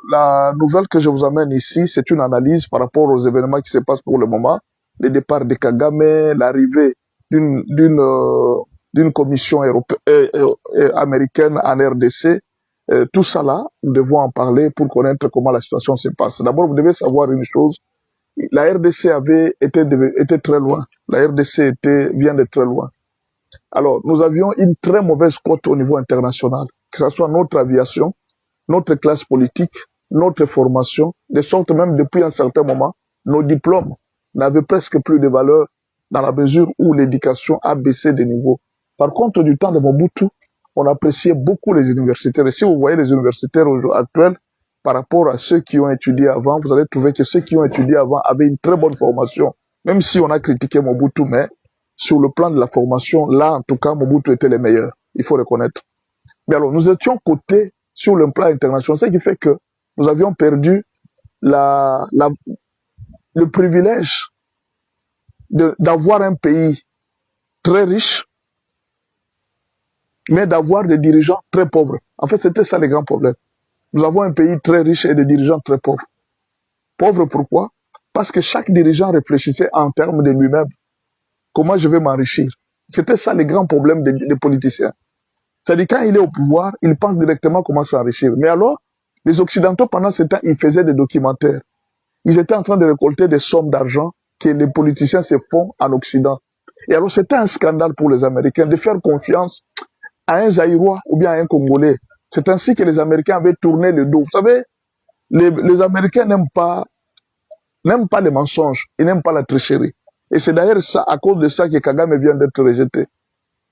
La nouvelle que je vous amène ici, c'est une analyse par rapport aux événements qui se passent pour le moment. Le départ de Kagame, l'arrivée d'une commission américaine en RDC. Tout ça là, nous devons en parler pour connaître comment la situation se passe. D'abord, vous devez savoir une chose. La RDC était très loin. La RDC vient de très loin. Alors, nous avions une très mauvaise cote au niveau international, que ce soit notre aviation, notre classe politique, notre formation, de sorte même depuis un certain moment, nos diplômes n'avaient presque plus de valeur dans la mesure où l'éducation a baissé de niveau. Par contre, du temps de Mobutu, on appréciait beaucoup les universitaires. Et si vous voyez les universitaires actuels, par rapport à ceux qui ont étudié avant, vous allez trouver que ceux qui ont étudié avant avaient une très bonne formation. Même si on a critiqué Mobutu, mais sur le plan de la formation, là, en tout cas, Mobutu était le meilleur. Il faut reconnaître. Mais alors, nous étions cotés sur le plan international, ce qui fait que nous avions perdu le privilège d'avoir un pays très riche, mais d'avoir des dirigeants très pauvres. En fait, c'était ça le grand problème. Nous avons un pays très riche et des dirigeants très pauvres. Pauvres pourquoi? Parce que chaque dirigeant réfléchissait en termes de lui-même. Comment je vais m'enrichir? C'était ça le grand problème des politiciens. C'est-à-dire, quand il est au pouvoir, il pense directement comment s'enrichir. Mais alors, les Occidentaux, pendant ce temps, ils faisaient des documentaires. Ils étaient en train de récolter des sommes d'argent que les politiciens se font en Occident. Et alors, c'était un scandale pour les Américains de faire confiance à un Zaïrois ou bien à un Congolais. C'est ainsi que les Américains avaient tourné le dos. Vous savez, les Américains n'aiment pas les mensonges, ils n'aiment pas la tricherie. Et c'est d'ailleurs ça, à cause de ça que Kagame vient d'être rejeté.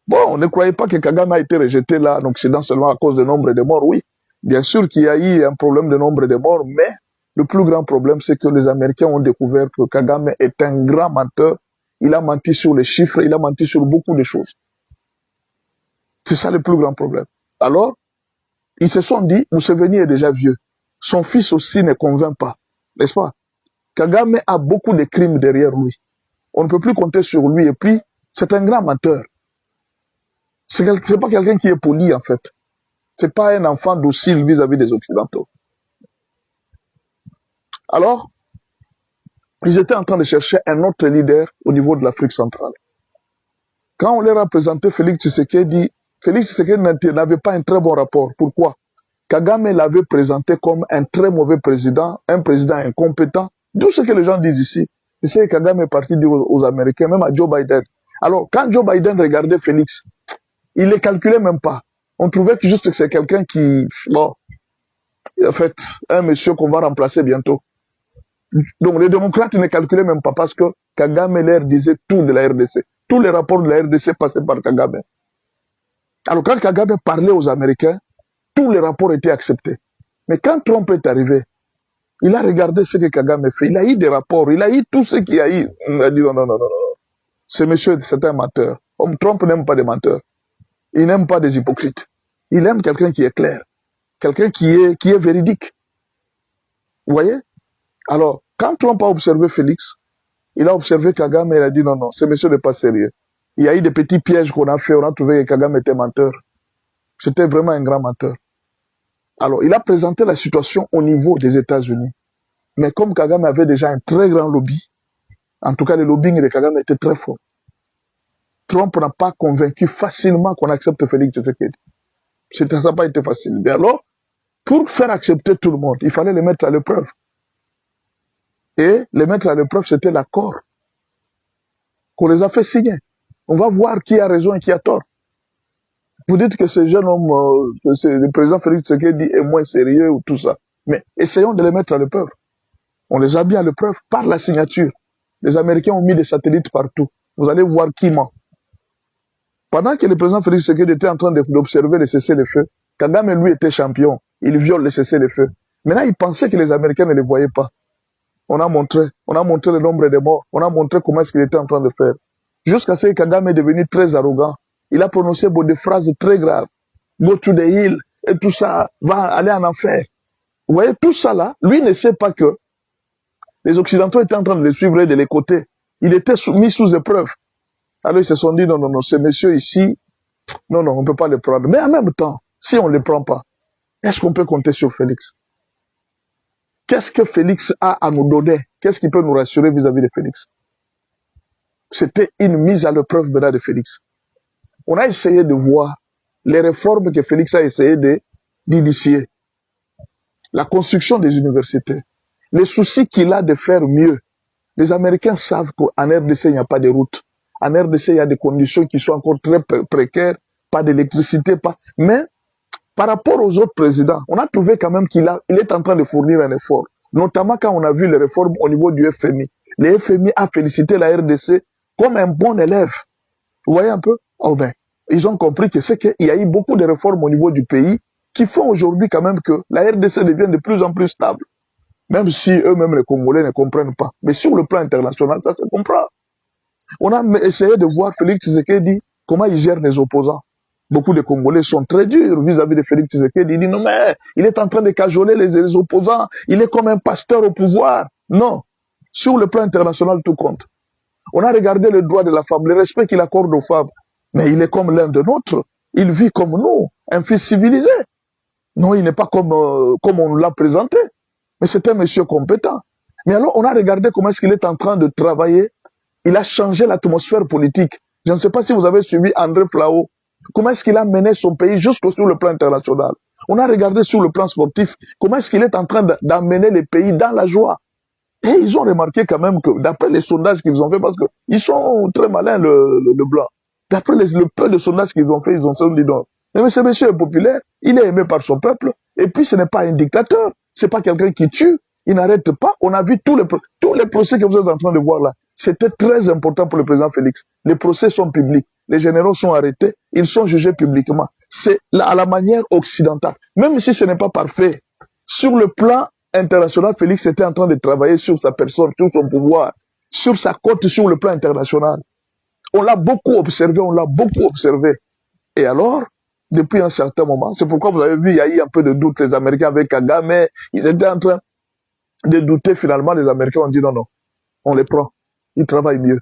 Bon, ne croyez pas que Kagame a été rejeté là en Occident seulement à cause du nombre de morts. Oui, bien sûr qu'il y a eu un problème de nombre de morts, mais le plus grand problème, c'est que les Américains ont découvert que Kagame est un grand menteur. Il a menti sur les chiffres, il a menti sur beaucoup de choses. C'est ça le plus grand problème. Alors, ils se sont dit, Museveni est déjà vieux. Son fils aussi ne convainc pas, n'est-ce pas? Kagame a beaucoup de crimes derrière lui. On ne peut plus compter sur lui. Et puis, c'est un grand menteur. C'est pas quelqu'un qui est poli, en fait. C'est pas un enfant docile vis-à-vis des Occidentaux. Alors, ils étaient en train de chercher un autre leader au niveau de l'Afrique centrale. Quand on leur a présenté Félix Tshisekedi n'avait pas un très bon rapport. Pourquoi? Kagame l'avait présenté comme un très mauvais président, un président incompétent. Tout ce que les gens disent ici, c'est que Kagame est parti dire aux Américains, même à Joe Biden. Alors, quand Joe Biden regardait Félix, il ne les calculait même pas. On trouvait que juste que c'est quelqu'un qui, bon, en fait, un monsieur qu'on va remplacer bientôt. Donc, les démocrates ne calculaient même pas parce que Kagame leur disait tout de la RDC. Tous les rapports de la RDC passaient par Kagame. Alors, quand Kagame parlait aux Américains, tous les rapports étaient acceptés. Mais quand Trump est arrivé, il a regardé ce que Kagame fait. Il a eu des rapports, il a eu tout ce qu'il y a eu. Il a dit non, non, non, non, non. Ce monsieur, c'est un menteur. Trump n'aime pas des menteurs. Il n'aime pas des hypocrites. Il aime quelqu'un qui est clair. Quelqu'un qui est véridique. Vous voyez? Alors, quand Trump a observé Félix, il a observé Kagame et il a dit non, non, ce monsieur n'est pas sérieux. Il y a eu des petits pièges qu'on a fait, on a trouvé que Kagame était menteur. C'était vraiment un grand menteur. Alors, il a présenté la situation au niveau des États-Unis. Mais comme Kagame avait déjà un très grand lobby, en tout cas le lobbying de Kagame était très fort, Trump n'a pas convaincu facilement qu'on accepte Félix Tshisekedi. Ça n'a pas été facile. Mais alors, pour faire accepter tout le monde, il fallait les mettre à l'épreuve. Et les mettre à l'épreuve, c'était l'accord qu'on les a fait signer. On va voir qui a raison et qui a tort. Vous dites que ce jeune homme, le président Félix Tshisekedi est moins sérieux ou tout ça. Mais essayons de les mettre à l'épreuve. On les a mis à l'épreuve par la signature. Les Américains ont mis des satellites partout. Vous allez voir qui ment. Pendant que le président Félix Tshisekedi était en train d'observer les cessez-le-feu, Kagame, lui, était champion. Il viole les cessez-le-feu. Maintenant, il pensait que les Américains ne les voyaient pas. On a montré le nombre de morts. On a montré comment est-ce qu'il était en train de faire. Jusqu'à ce que Kagame est devenu très arrogant. Il a prononcé des phrases très graves. Go to the hill, et tout ça, va aller en enfer. Vous voyez, tout ça là, lui ne sait pas que les Occidentaux étaient en train de les suivre et de les côtés. Il était mis sous épreuve. Alors ils se sont dit, non, non, non, ces messieurs ici, non, non, on ne peut pas les prendre. Mais en même temps, si on ne les prend pas, est-ce qu'on peut compter sur Félix? Qu'est-ce que Félix a à nous donner? Qu'est-ce qui peut nous rassurer vis-à-vis de Félix? C'était une mise à l'épreuve maintenant de Félix. On a essayé de voir les réformes que Félix a essayé d'initier. La construction des universités. Les soucis qu'il a de faire mieux. Les Américains savent qu'en RDC, il n'y a pas de route. En RDC, il y a des conditions qui sont encore très précaires. Pas d'électricité, pas... Mais, par rapport aux autres présidents, on a trouvé quand même qu'il est en train de fournir un effort. Notamment quand on a vu les réformes au niveau du FMI. Le FMI a félicité la RDC comme un bon élève. Vous voyez un peu? Oh ben, ils ont compris que c'est qu'il y a eu beaucoup de réformes au niveau du pays qui font aujourd'hui quand même que la RDC devient de plus en plus stable. Même si eux-mêmes, les Congolais, ne comprennent pas. Mais sur le plan international, ça se comprend. On a essayé de voir Félix Tshisekedi, comment il gère les opposants. Beaucoup de Congolais sont très durs vis-à-vis de Félix Tshisekedi. Ils disent non mais, il est en train de cajoler les opposants. Il est comme un pasteur au pouvoir. Non. Sur le plan international, tout compte. On a regardé le droit de la femme, le respect qu'il accorde aux femmes. Mais il est comme l'un de nôtres. Il vit comme nous, un fils civilisé. Non, il n'est pas comme on l'a présenté. Mais c'est un monsieur compétent. Mais alors, on a regardé comment est-ce qu'il est en train de travailler. Il a changé l'atmosphère politique. Je ne sais pas si vous avez suivi André Flao. Comment est-ce qu'il a mené son pays jusqu'au sur le plan international. On a regardé sur le plan sportif comment est-ce qu'il est en train d'amener les pays dans la joie. Et ils ont remarqué quand même que, d'après les sondages qu'ils ont fait, parce qu'ils sont très malins, le blanc. D'après le peu de sondages qu'ils ont fait, ils ont dit non. Mais ce monsieur est populaire, il est aimé par son peuple, et puis ce n'est pas un dictateur, c'est pas quelqu'un qui tue, il n'arrête pas. On a vu tous les procès que vous êtes en train de voir là. C'était très important pour le président Félix. Les procès sont publics, les généraux sont arrêtés, ils sont jugés publiquement. C'est à la manière occidentale. Même si ce n'est pas parfait, sur le plan international, Félix était en train de travailler sur sa personne, sur son pouvoir, sur sa cote sur le plan international. On l'a beaucoup observé, Et alors, depuis un certain moment, c'est pourquoi vous avez vu, il y a eu un peu de doute, les Américains avec Kagame, ils étaient en train de douter finalement, les Américains ont dit non, non, on les prend, ils travaillent mieux.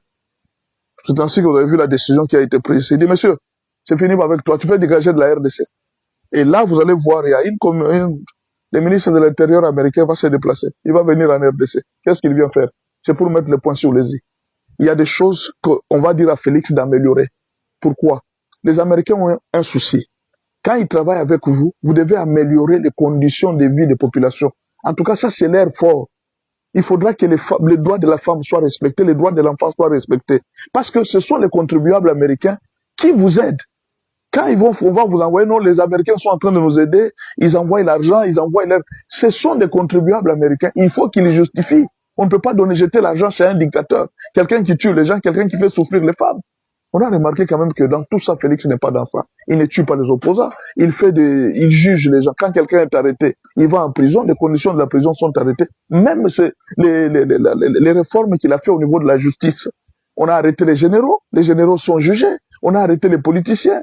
C'est ainsi que vous avez vu la décision qui a été prise. Il dit, monsieur, c'est fini avec toi, tu peux dégager de la RDC. Et là, vous allez voir, il y a le ministre de l'Intérieur américain va se déplacer. Il va venir en RDC. Qu'est-ce qu'il vient faire? C'est pour mettre le point sur les i. Il y a des choses qu'on va dire à Félix d'améliorer. Pourquoi? Les Américains ont un souci. Quand ils travaillent avec vous, vous devez améliorer les conditions de vie des populations. En tout cas, ça, c'est l'air fort. Il faudra que les droits de la femme soient respectés, les droits de l'enfant soient respectés. Parce que ce sont les contribuables américains qui vous aident. Quand on va vous envoyer, non, les Américains sont en train de nous aider, ils envoient l'argent, ils envoient l'air. Ce sont des contribuables américains. Il faut qu'ils les justifient. On ne peut pas jeter l'argent chez un dictateur. Quelqu'un qui tue les gens, quelqu'un qui fait souffrir les femmes. On a remarqué quand même que dans tout ça, Félix n'est pas dans ça. Il ne tue pas les opposants. Il juge les gens. Quand quelqu'un est arrêté, il va en prison. Les conditions de la prison sont arrêtées. Même les réformes qu'il a fait au niveau de la justice. On a arrêté les généraux sont jugés. On a arrêté les politiciens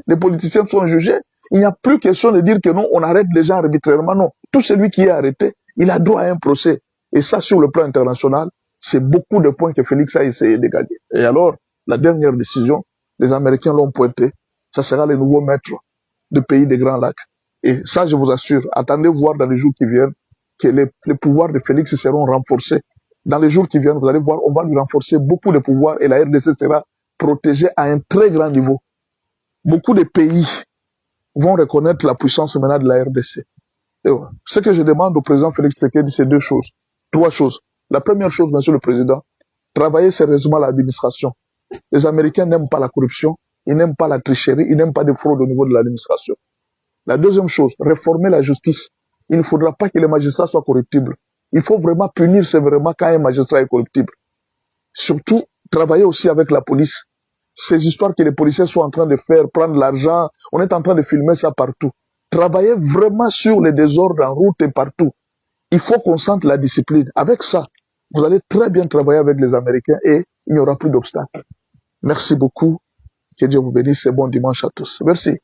sont jugés. Il n'y a plus question de dire que non, on arrête les gens arbitrairement. Non, tout celui qui est arrêté, il a droit à un procès. Et ça, sur le plan international, c'est beaucoup de points que Félix a essayé de gagner. Et alors, la dernière décision, les Américains l'ont pointé, ça sera le nouveau maître du pays des Grands Lacs. Et ça, je vous assure, attendez voir dans les jours qui viennent que les pouvoirs de Félix seront renforcés. Dans les jours qui viennent, vous allez voir, on va lui renforcer beaucoup de pouvoirs et la RDC sera protégée à un très grand niveau. Beaucoup de pays vont reconnaître la puissance maintenant de la RDC. Et ouais, ce que je demande au président Félix Tshisekedi, c'est trois choses. La première chose, monsieur le président, travailler sérieusement à l'administration. Les Américains n'aiment pas la corruption, ils n'aiment pas la tricherie, ils n'aiment pas de fraude au niveau de l'administration. La deuxième chose, réformer la justice. Il ne faudra pas que les magistrats soient corruptibles. Il faut vraiment punir sévèrement quand un magistrat est corruptible. Surtout, travailler aussi avec la police. Ces histoires que les policiers sont en train de faire, prendre l'argent, on est en train de filmer ça partout. Travailler vraiment sur les désordres en route et partout. Il faut qu'on sente la discipline. Avec ça, vous allez très bien travailler avec les Américains et il n'y aura plus d'obstacles. Merci beaucoup. Que Dieu vous bénisse et bon dimanche à tous. Merci.